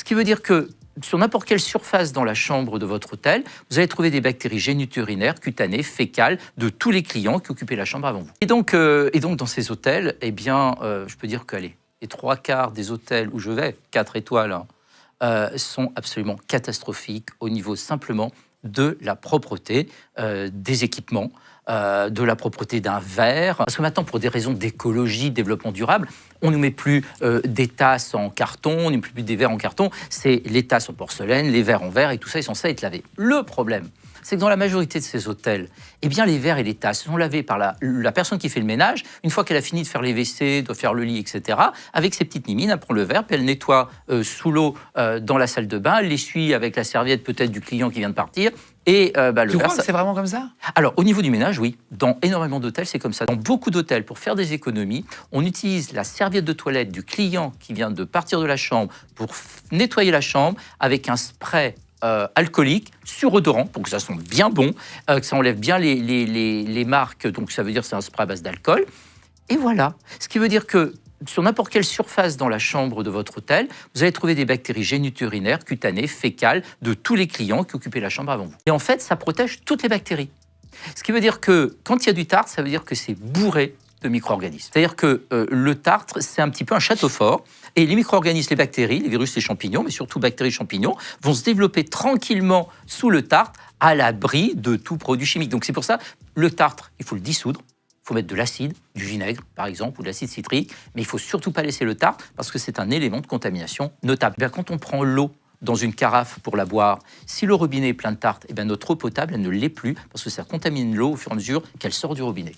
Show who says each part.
Speaker 1: qui veut dire que sur n'importe quelle surface dans la chambre de votre hôtel, vous allez trouver des bactéries géniturinaires, cutanées, fécales de tous les clients qui occupaient la chambre avant vous. Et donc dans ces hôtels, eh bien, je peux dire que allez, les 3/4 des hôtels où je vais, 4 étoiles, sont absolument catastrophiques au niveau simplement de la propreté des équipements, de la propreté d'un verre. Parce que maintenant, pour des raisons d'écologie, de développement durable, on ne met plus des tasses en carton, on ne met plus des verres en carton, c'est les tasses en porcelaine, les verres en verre, et tout ça est censé être lavé. Le problème, c'est que dans la majorité de ces hôtels, eh bien, les verres et les tasses sont lavés par la personne qui fait le ménage, une fois qu'elle a fini de faire les WC, de faire le lit, etc., avec ses petites mimines, elle prend le verre, puis elle nettoie sous l'eau dans la salle de bain, elle l'essuie avec la serviette peut-être du client qui vient de partir, et le verre...
Speaker 2: C'est vraiment comme ça?
Speaker 1: Alors, au niveau du ménage, oui. Dans énormément d'hôtels, c'est comme ça. Dans beaucoup d'hôtels, pour faire des économies, on utilise la serviette de toilette du client qui vient de partir de la chambre pour nettoyer la chambre avec un spray alcoolique, surodorant, pour que ça sente bien bon, que ça enlève bien les marques, donc ça veut dire que c'est un spray à base d'alcool. Et voilà. Ce qui veut dire que sur n'importe quelle surface dans la chambre de votre hôtel, vous allez trouver des bactéries géniturinaires, cutanées, fécales de tous les clients qui occupaient la chambre avant vous. Et en fait, ça protège toutes les bactéries. Ce qui veut dire que quand il y a du tartre, ça veut dire que c'est bourré de micro-organismes. C'est-à-dire que le tartre, c'est un petit peu un château fort. Et les micro-organismes, les bactéries, les virus, les champignons, mais surtout bactéries, champignons, vont se développer tranquillement sous le tartre, à l'abri de tout produit chimique. Donc c'est pour ça, le tartre, il faut le dissoudre. Il faut mettre de l'acide, du vinaigre par exemple, ou de l'acide citrique, mais il ne faut surtout pas laisser le tartre parce que c'est un élément de contamination notable. Bien, quand on prend l'eau dans une carafe pour la boire, si le robinet est plein de tartre, eh bien notre eau potable elle ne l'est plus parce que ça contamine l'eau au fur et à mesure qu'elle sort du robinet.